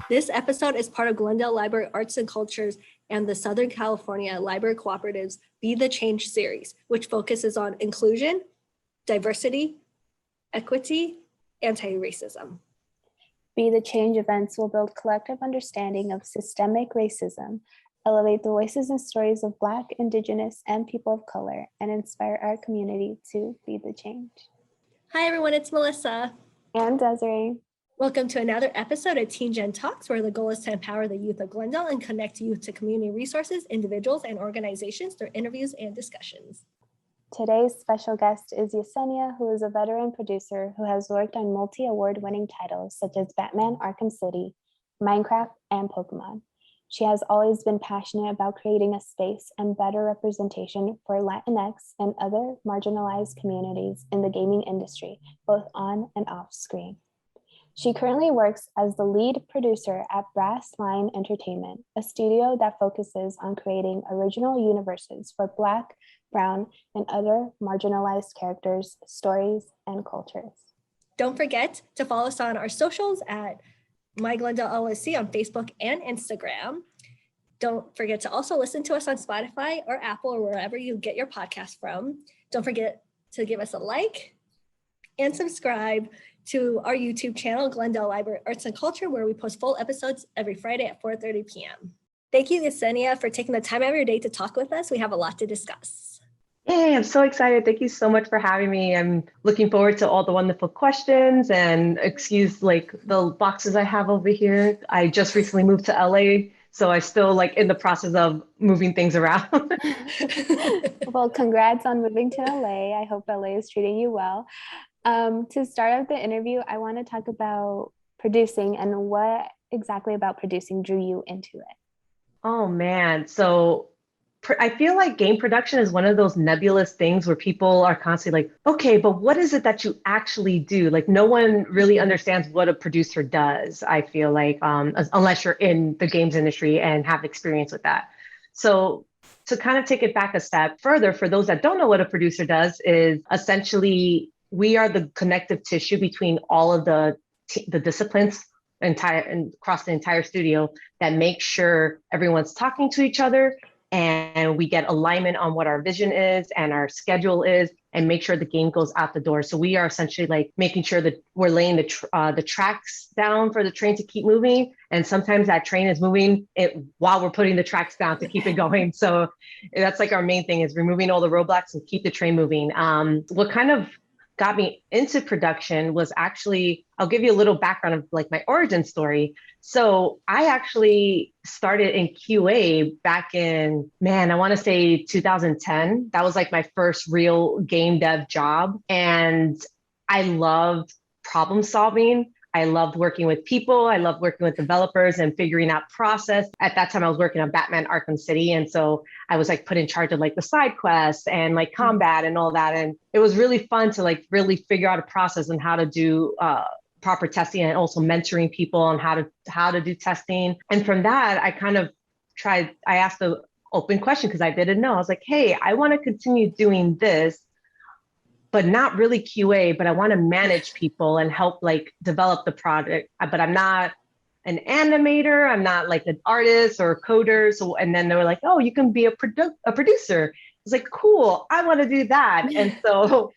This episode is part of Glendale Library Arts and Cultures and the Southern California Library Cooperative's Be the Change series, which focuses on inclusion, diversity, equity, anti-racism. Be the Change events will build collective understanding of systemic racism, elevate the voices and stories of Black, Indigenous, and people of color, and inspire our community to be the change. Hi everyone, it's Melissa. And Desiree. Welcome to another episode of G.E.N Talks, where the goal is to empower the youth of Glendale and connect youth to community resources, individuals, and organizations through interviews and discussions. Today's special guest is Yesenia, who is a veteran producer who has worked on multi-award-winning titles such as Batman Arkham City, Minecraft, and Pokemon. She has always been passionate about creating a space and better representation for Latinx and other marginalized communities in the gaming industry, both on and off screen. She currently works as the lead producer at Brass Line Entertainment, a studio that focuses on creating original universes for Black, Brown, and other marginalized characters, stories, and cultures. Don't forget to follow us on our socials at My Glendale LLC on Facebook and Instagram. Don't forget to also listen to us on Spotify or Apple or wherever you get your podcast from. Don't forget to give us a like and subscribe to our YouTube channel, Glendale Library Arts and Culture, where we post full episodes every Friday at 4:30 p.m. Thank you, Yesenia, for taking the time out of your day to talk with us. We have a lot to discuss. Hey, I'm so excited. Thank you so much for having me. I'm looking forward to all the wonderful questions, and excuse the boxes I have over here. I just recently moved to LA, so I'm still in the process of moving things around. Well, congrats on moving to LA. I hope LA is treating you well. To start out the interview, I want to talk about producing and what exactly about producing drew you into it. Oh man, so I feel like game production is one of those nebulous things where people are constantly like, okay, but what is it that you actually do? No one really understands what a producer does, I feel like, unless you're in the games industry and have experience with that. So to kind of take it back a step further, for those that don't know what a producer does, is essentially we are the connective tissue between all of the disciplines and across the entire studio that make sure everyone's talking to each other, and we get alignment on what our vision is and our schedule is, and make sure the game goes out the door. So we are essentially making sure that we're laying the tracks down for the train to keep moving. And sometimes that train is moving while we're putting the tracks down to keep it going. So that's our main thing, is removing all the roadblocks and keep the train moving. What kind of got me into production was actually, I'll give you a little background of my origin story. So I actually started in QA back in, I want to say 2010. That was my first real game dev job. And I loved problem solving. I loved working with people. I loved working with developers and figuring out process. At that time, I was working on Batman Arkham City. And so I was put in charge of the side quests and combat and all that. And it was really fun to really figure out a process and how to do proper testing, and also mentoring people on how to do testing. And from that, I kind of I asked the open question because I didn't know. I was like, hey, I want to continue doing this, but not really QA, but I want to manage people and help develop the product. But I'm not an animator. I'm not an artist or a coder. So, and then they were like, oh, you can be a producer. I was cool, I want to do that. And so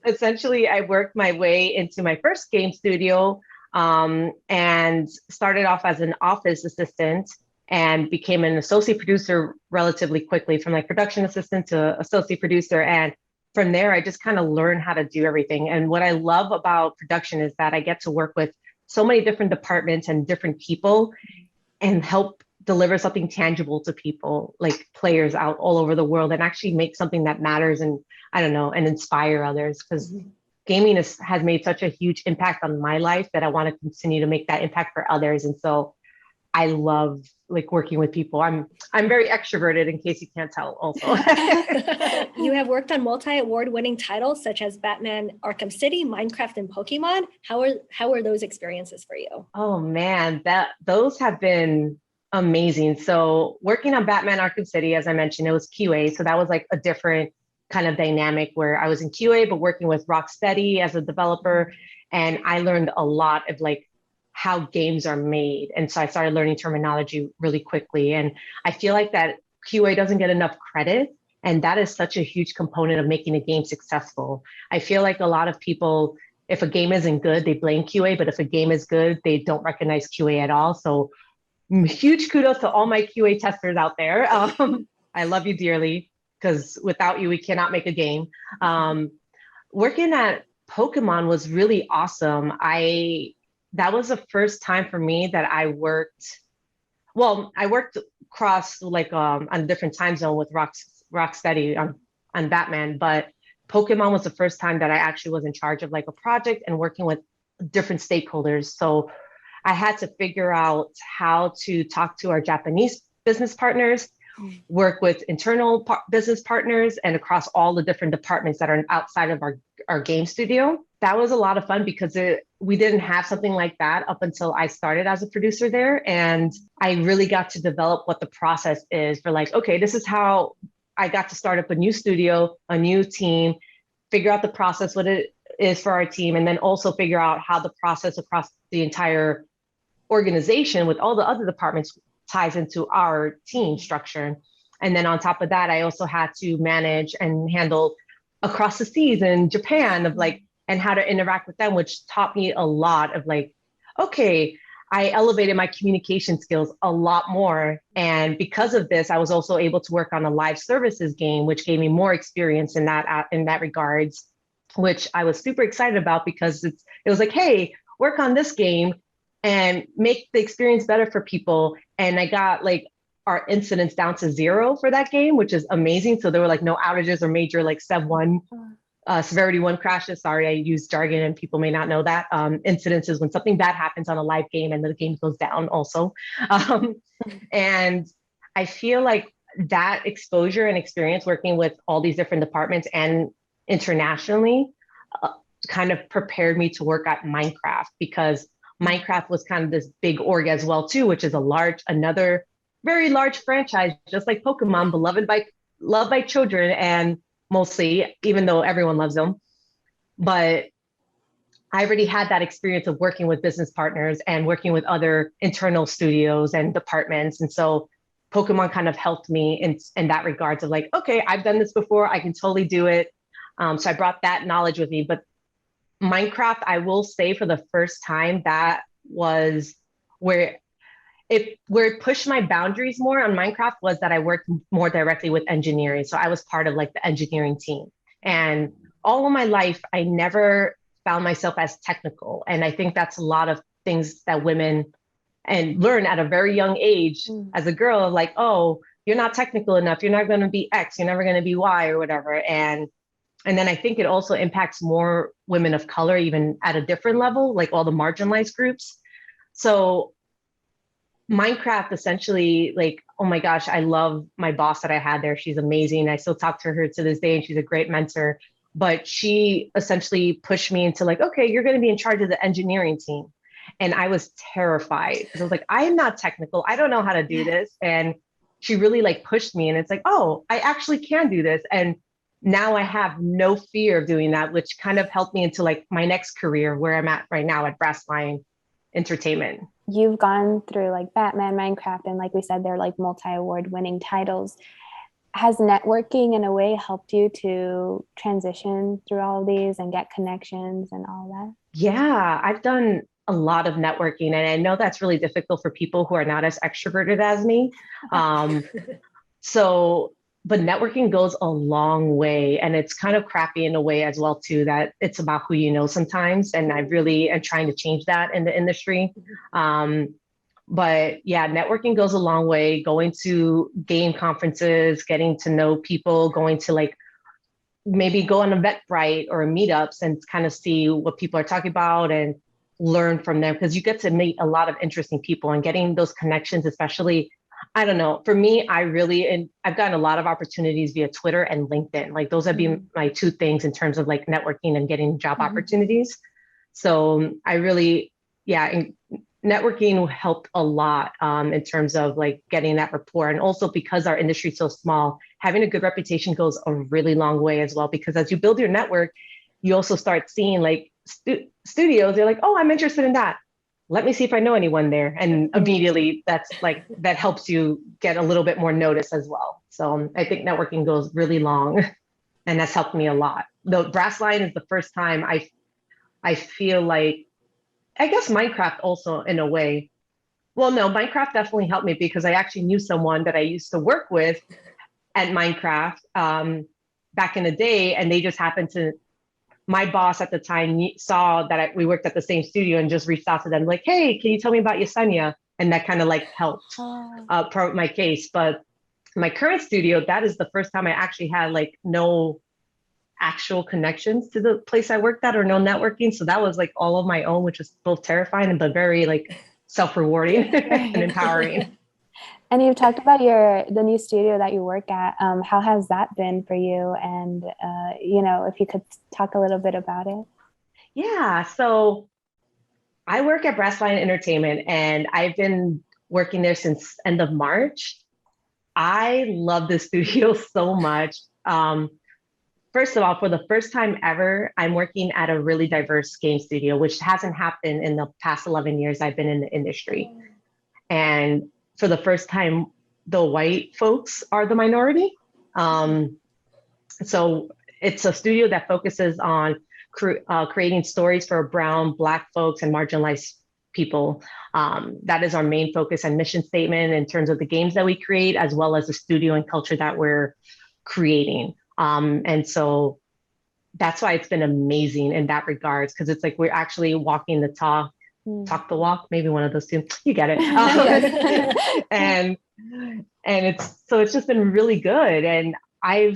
essentially I worked my way into my first game studio, and started off as an office assistant and became an associate producer relatively quickly, from production assistant to associate producer. And from there, I just kind of learned how to do everything. And what I love about production is that I get to work with so many different departments and different people and help deliver something tangible to people, players out all over the world, and actually make something that matters and, and inspire others. Because gaming has made such a huge impact on my life that I want to continue to make that impact for others. And so I love working with people. I'm very extroverted, in case you can't tell also. You have worked on multi-award-winning titles such as Batman Arkham City, Minecraft, and Pokemon. How were those experiences for you? Oh man, those have been amazing. So working on Batman Arkham City, as I mentioned, it was QA. So that was a different kind of dynamic where I was in QA, but working with Rocksteady as a developer. And I learned a lot of how games are made. And so I started learning terminology really quickly. And I feel like that QA doesn't get enough credit. And that is such a huge component of making a game successful. I feel like a lot of people, if a game isn't good, they blame QA, but if a game is good, they don't recognize QA at all. So huge kudos to all my QA testers out there. I love you dearly, because without you, we cannot make a game. Working at Pokemon was really awesome. That was the first time for me that I worked across on a different time zone with Rocksteady on Batman, but Pokemon was the first time that I actually was in charge of like a project and working with different stakeholders. So I had to figure out how to talk to our Japanese business partners, work with internal business partners, and across all the different departments that are outside of our game studio. That was a lot of fun because we didn't have something like that up until I started as a producer there. And I really got to develop what the process is for like, okay, this is how I got to start up a new studio, a new team, figure out the process, what it is for our team, and then also figure out how the process across the entire organization with all the other departments ties into our team structure. And then on top of that, I also had to manage and handle across the seas in Japan of like, and how to interact with them, which taught me a lot of like, okay, I elevated my communication skills a lot more. And because of this, I was also able to work on a live services game, which gave me more experience in that regards, which I was super excited about because it was like, hey, work on this game and make the experience better for people. And I got like our incidents down to 0 for that game, which is amazing. So there were like no outages or major like severity 1 crashes. Sorry, I use jargon and people may not know that. Incidents is when something bad happens on a live game and the game goes down also. And I feel like that exposure and experience working with all these different departments and internationally kind of prepared me to work at Minecraft, because Minecraft was kind of this big org as well too, which is another very large franchise, just like Pokemon, loved by children and mostly, even though everyone loves them. But I already had that experience of working with business partners and working with other internal studios and departments. And so Pokemon kind of helped me in that regards of like, okay, I've done this before, I can totally do it. So I brought that knowledge with me. But Minecraft, I will say for the first time, that was where it pushed my boundaries more on Minecraft, was that I worked more directly with engineering. So I was part of like the engineering team. And all of my life, I never found myself as technical. And I think that's a lot of things that women and learn at a very young age as a girl, like, oh, you're not technical enough. You're not going to be X. You're never going to be Y or whatever. And then I think it also impacts more women of color, even at a different level, like all the marginalized groups. So Minecraft essentially, like, oh my gosh, I love my boss that I had there. She's amazing. I still talk to her to this day and she's a great mentor. But she essentially pushed me into like, okay, you're going to be in charge of the engineering team. And I was terrified because I was like, I am not technical. I don't know how to do this. And she really like pushed me. And it's like, oh, I actually can do this. And now I have no fear of doing that, which kind of helped me into like my next career where I'm at right now at Brass Lion Entertainment. You've gone through like Batman, Minecraft, and like we said, they're like multi-award winning titles. Has networking in a way helped you to transition through all of these and get connections and all that? Yeah, I've done a lot of networking, and I know that's really difficult for people who are not as extroverted as me. But networking goes a long way, and it's kind of crappy in a way as well too, that it's about who you know sometimes. And I really am trying to change that in the industry. But yeah, networking goes a long way, going to game conferences, getting to know people, going to like maybe go on Eventbrite or meetups and kind of see what people are talking about and learn from them, because you get to meet a lot of interesting people and getting those connections, especially, I don't know, for me, I've gotten a lot of opportunities via Twitter and LinkedIn. Like those have been my 2 things in terms of like networking and getting job opportunities. So I really, networking helped a lot in terms of like getting that rapport. And also because our industry is so small, having a good reputation goes a really long way as well, because as you build your network, you also start seeing like studios, they're like, oh, I'm interested in that. let me see if I know anyone there. And immediately that helps you get a little bit more notice as well. So I think networking goes really long and that's helped me a lot. The Brass Line is the first time I feel like, I guess Minecraft also in a way. Well, no, Minecraft definitely helped me because I actually knew someone that I used to work with at Minecraft back in the day. And they just happened to, my boss at the time saw that we worked at the same studio and just reached out to them like, hey, can you tell me about Yesenia? And that kind of like helped promote my case. But my current studio, that is the first time I actually had like no actual connections to the place I worked at or no networking. So that was like all of my own, which was both terrifying but very like self-rewarding and empowering. And you've talked about the new studio that you work at. How has that been for you? And, if you could talk a little bit about it. Yeah, so I work at Brass Line Entertainment and I've been working there since end of March. I love the studio so much. First of all, for the first time ever, I'm working at a really diverse game studio, which hasn't happened in the past 11 years I've been in the industry. And for the first time, the white folks are the minority. So it's a studio that focuses on creating stories for brown, Black folks, and marginalized people. That is our main focus and mission statement in terms of the games that we create, as well as the studio and culture that we're creating. And so that's why it's been amazing in that regards, because it's like we're actually walking the talk the walk, maybe one of those two, you get it. And it's just been really good. And I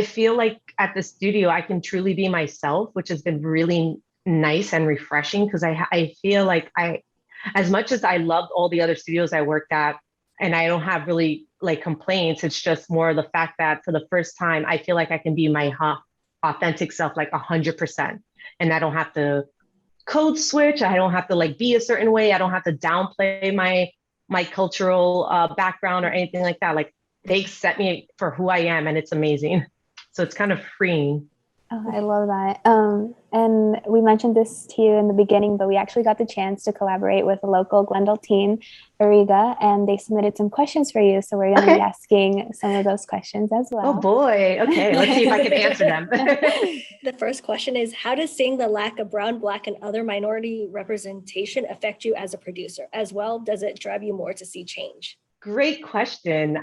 feel like at the studio, I can truly be myself, which has been really nice and refreshing because I feel like as much as I loved all the other studios I worked at, and I don't have really like complaints, it's just more the fact that for the first time, I feel like I can be my authentic self, like 100%. And I don't have to code switch. I don't have to like be a certain way. I don't have to downplay my cultural background or anything like that. Like they accept me for who I am and it's amazing. So it's kind of freeing. Oh, I love that. And we mentioned this to you in the beginning, but we actually got the chance to collaborate with a local Glendale team, Ariga, and they submitted some questions for you. So we're going to be asking some of those questions as well. Oh boy. Okay. Let's see if I can answer them. The first question is, how does seeing the lack of brown, Black, and other minority representation affect you as a producer? As well, does it drive you more to see change? Great question.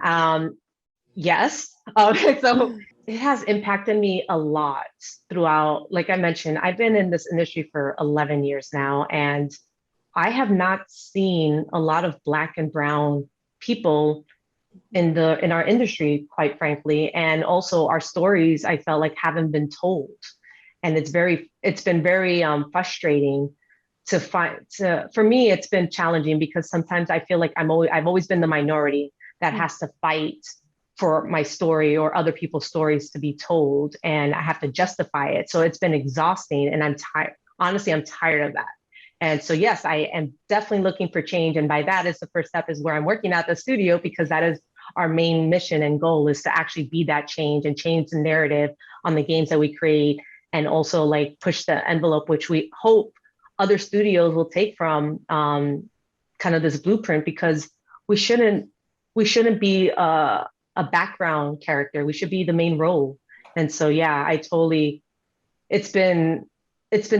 Yes. So it has impacted me a lot throughout. Like I mentioned, I've been in this industry for 11 years now, and I have not seen a lot of Black and brown people in our industry, quite frankly. And also our stories, I felt like haven't been told. And it's been very frustrating for me, it's been challenging because sometimes I feel like I've always been the minority that has to fight for my story or other people's stories to be told, and I have to justify it. So it's been exhausting, and I'm tired. Honestly, I'm tired of that. And so, yes, I am definitely looking for change. And by that is the first step is where I'm working at the studio, because that is our main mission and goal, is to actually be that change and change the narrative on the games that we create, and also like push the envelope, which we hope other studios will take from kind of this blueprint, because we shouldn't be a background character. We should be the main role. And so, yeah, it's been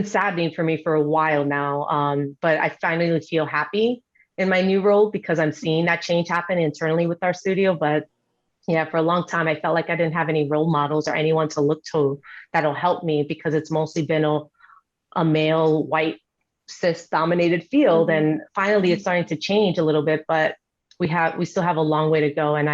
saddening for me for a while now. But I finally feel happy in my new role because I'm seeing that change happen internally with our studio. But yeah, for a long time, I felt like I didn't have any role models or anyone to look to that'll help me, because it's mostly been a male, white, cis dominated field. Mm-hmm. And finally it's starting to change a little bit, but we still have a long way to go. And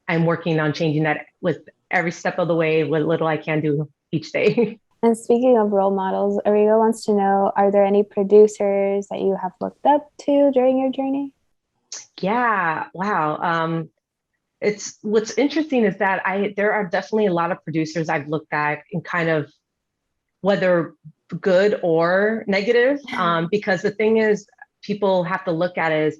I'm working on changing that with every step of the way, what little I can do each day. And speaking of role models, Ariga wants to know, are there any producers that you have looked up to during your journey? Yeah, wow. What's interesting is that there are definitely a lot of producers I've looked at in kind of whether good or negative, because the thing is, people have to look at it as,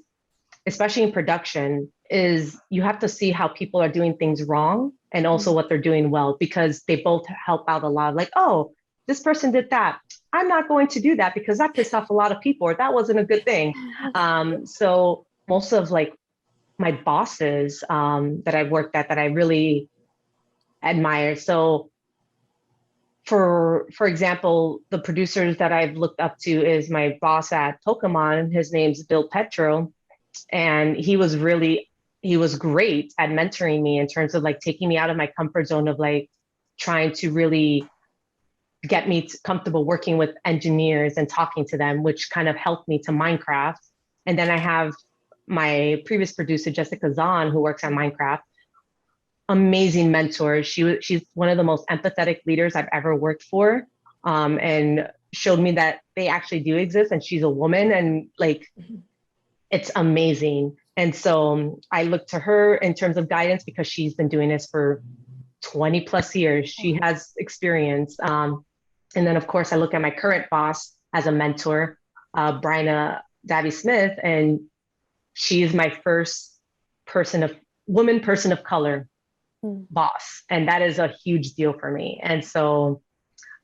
especially in production, is you have to see how people are doing things wrong and also what they're doing well, because they both help out a lot. Like, oh, this person did that. I'm not going to do that because that pissed off a lot of people, or that wasn't a good thing. So most of like my bosses that I've worked at that I really admire. So for example, the producers that I've looked up to is my boss at Pokemon. His name's Bill Petro. And he was great at mentoring me in terms of like taking me out of my comfort zone of like trying to really get me comfortable working with engineers and talking to them, which kind of helped me to Minecraft. And then I have my previous producer, Jessica Zahn, who works on Minecraft. Amazing mentor. She's one of the most empathetic leaders I've ever worked for, and showed me that they actually do exist. And she's a woman, and like, it's amazing. And so I look to her in terms of guidance because she's been doing this for 20 plus years. She has experience. And then of course I look at my current boss as a mentor, Bryna Davy Smith, and she is my first woman person of color boss. And that is a huge deal for me. And so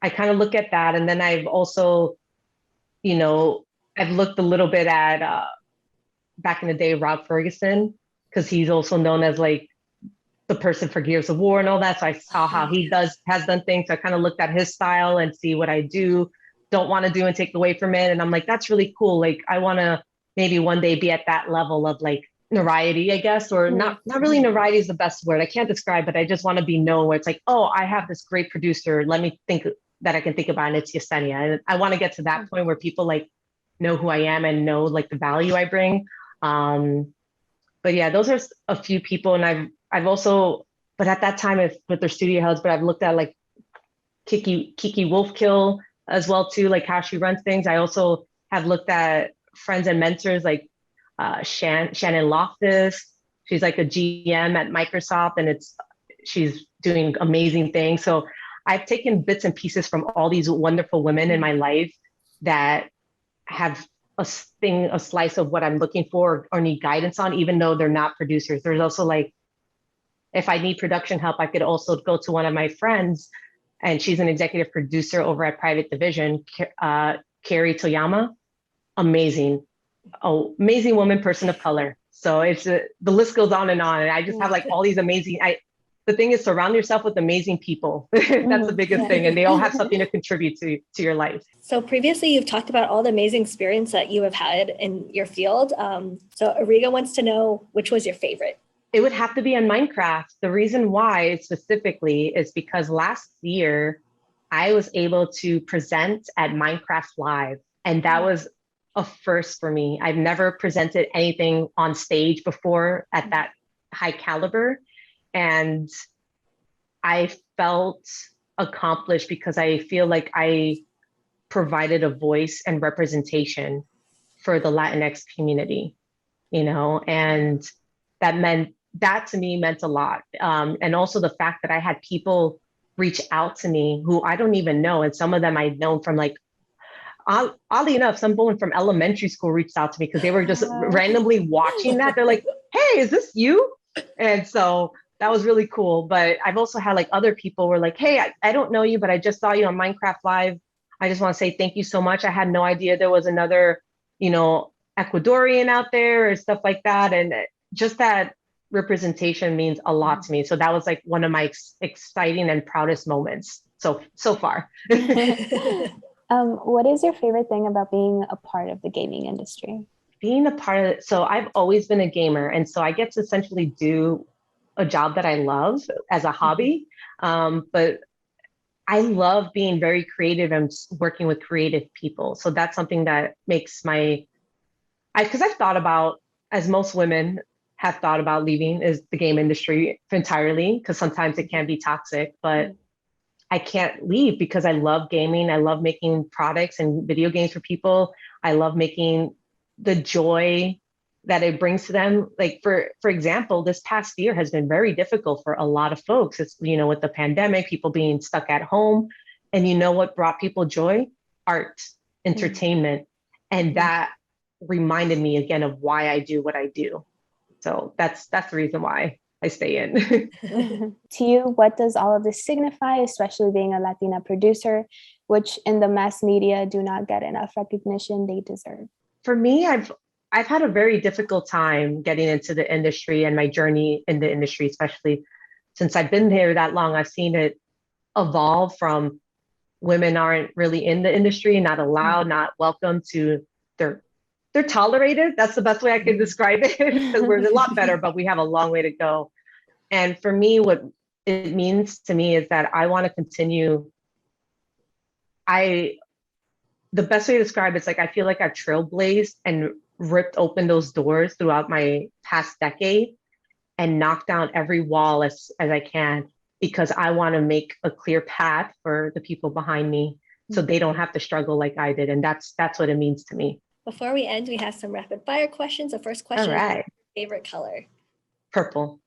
I kind of look at that. And then I've also, I've looked a little bit at, back in the day, Rob Ferguson, because he's also known as like the person for Gears of War and all that. So I saw how he has done things. So I kind of looked at his style and see what I don't want to do and take away from it. And I'm like, that's really cool. Like I want to maybe one day be at that level of like notoriety, I guess, or not really notoriety is the best word. I can't describe, but I just want to be known where it's like, oh, I have this great producer. Let me think that I can think about, and it's Yesenia. And I want to get to that point where people like know who I am and know like the value I bring. But yeah, those are a few people. And I've also, but at that time with their studio heads, but I've looked at like Kiki Wolfkill as well too, like how she runs things. I also have looked at friends and mentors like Shannon Loftus. She's like a GM at Microsoft, and she's doing amazing things. So I've taken bits and pieces from all these wonderful women in my life that have a slice of what I'm looking for or need guidance on, even though they're not producers. There's also like, if I need production help, I could also go to one of my friends, and she's an executive producer over at Private Division, Carrie Toyama. Amazing woman, person of color. So it's the list goes on. And I just have like all these amazing, the thing is, surround yourself with amazing people. That's the biggest thing. And they all have something to contribute to your life. So previously you've talked about all the amazing experience that you have had in your field. So Ariga wants to know, which was your favorite? It would have to be on Minecraft. The reason why specifically is because last year I was able to present at Minecraft Live. And that was a first for me. I've never presented anything on stage before at that high caliber. And I felt accomplished because I feel like I provided a voice and representation for the Latinx community, and that to me meant a lot. And also the fact that I had people reach out to me who I don't even know. And some of them I'd known from like, oddly enough, someone from elementary school reached out to me because they were just randomly watching that. They're like, hey, is this you? And so that was really cool. But I've also had like other people were like, hey, I don't know you, but I just saw you on Minecraft Live. I just want to say thank you so much. I had no idea there was another, Ecuadorian out there or stuff like that. And just that representation means a lot to me. So that was like one of my exciting and proudest moments so far. What is your favorite thing about being a part of the gaming industry? Being a part of it. So I've always been a gamer. And so I get to essentially do a job that I love as a hobby. But I love being very creative and working with creative people. So that's something that makes because I've thought about, as most women have thought about leaving, is the game industry entirely, because sometimes it can be toxic, but I can't leave because I love gaming. I love making products and video games for people. I love making the joy that it brings to them. Like for example, this past year has been very difficult for a lot of folks. It's, with the pandemic, people being stuck at home. And you know what brought people joy? Art, entertainment. And that reminded me again of why I do what I do. So that's the reason why. I stay in. To you, what does all of this signify, especially being a Latina producer, which in the mass media do not get enough recognition they deserve? For me, I've had a very difficult time getting into the industry, and my journey in the industry, especially since I've been here that long. I've seen it evolve from women aren't really in the industry, not allowed, not welcome, to they're tolerated. That's the best way I can describe it, because we're a lot better, but we have a long way to go. And for me, what it means to me is that I want to continue. The best way to describe it's like I feel like I've trailblazed and ripped open those doors throughout my past decade and knocked down every wall as I can, because I want to make a clear path for the people behind me so they don't have to struggle like I did. And that's what it means to me. Before we end, we have some rapid fire questions. The first question All right. is your favorite color? Purple.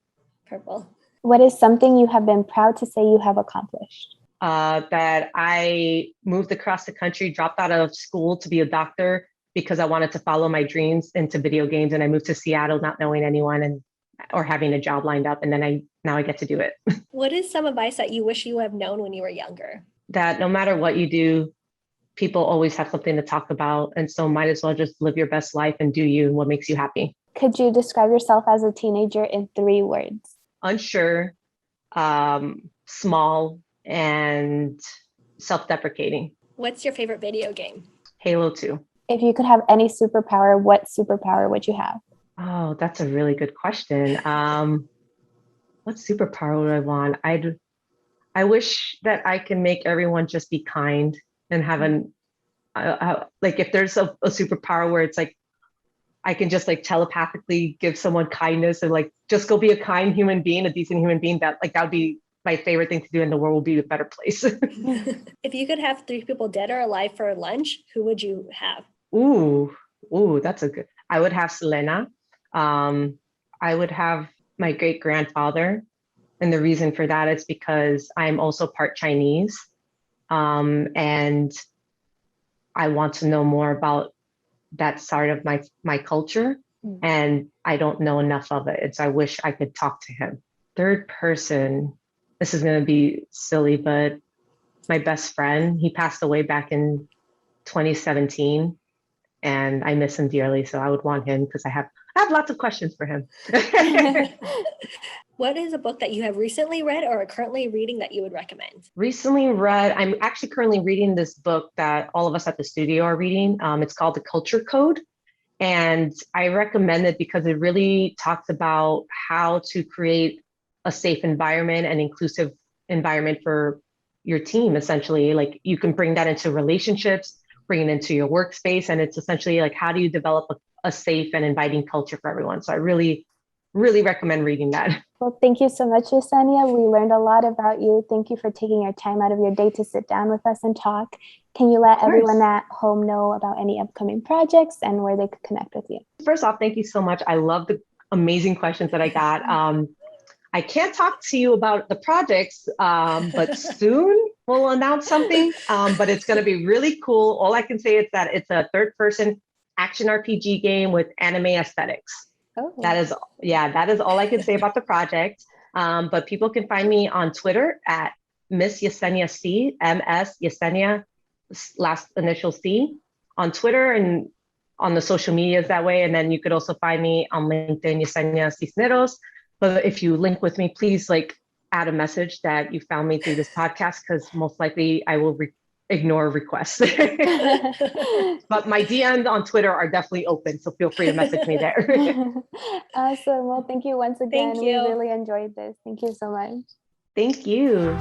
Purple. What is something you have been proud to say you have accomplished? That I moved across the country, dropped out of school to be a doctor because I wanted to follow my dreams into video games. And I moved to Seattle not knowing anyone or having a job lined up. And then now I get to do it. What is some advice that you wish you would have known when you were younger? That no matter what you do, people always have something to talk about. And so might as well just live your best life and do you and what makes you happy. Could you describe yourself as a teenager in 3 words? Unsure, small, and self-deprecating. What's your favorite video game? Halo 2. If you could have any superpower, what superpower would you have? Oh, that's a really good question. What superpower would I want? I wish that I can make everyone just be kind and have like if there's a superpower where it's like I can just like telepathically give someone kindness and like just go be a kind human being, a decent human being, that would be my favorite thing to do, and the world will be a better place. If you could have 3 people dead or alive for lunch, who would you have? Ooh, that's a good. I would have Selena. I would have my great grandfather. And the reason for that is because I'm also part Chinese. And I want to know more about that side of my culture. And I don't know enough of it. And so I wish I could talk to him. Third person, this is going to be silly, but my best friend, he passed away back in 2017. And I miss him dearly. So I would want him because I have lots of questions for him. What is a book that you have recently read or are currently reading that you would recommend? Recently read, I'm actually currently reading this book that all of us at the studio are reading. It's called The Culture Code. And I recommend it because it really talks about how to create a safe environment and inclusive environment for your team, essentially. Like you can bring that into relationships, bring it into your workspace. And it's essentially like, how do you develop a safe and inviting culture for everyone? So I really, really recommend reading that. Well, thank you so much, Yesenia. We learned a lot about you. Thank you for taking your time out of your day to sit down with us and talk. Can you let everyone at home know about any upcoming projects and where they could connect with you? First off, thank you so much. I love the amazing questions that I got. I can't talk to you about the projects, but soon we'll announce something, but it's going to be really cool. All I can say is that it's a third-person action RPG game with anime aesthetics. Oh. That is all I can say about the project. But people can find me on Twitter at Miss Yesenia C, MS Yesenia, last initial C, on Twitter and on the social medias that way. And then you could also find me on LinkedIn, Yesenia Cisneros. But if you link with me, please add a message that you found me through this podcast, because most likely I will ignore requests. But my DMs on Twitter are definitely open, so feel free to message me there. Awesome. Well, thank you once again. Thank you. We really enjoyed this. Thank you so much. Thank you.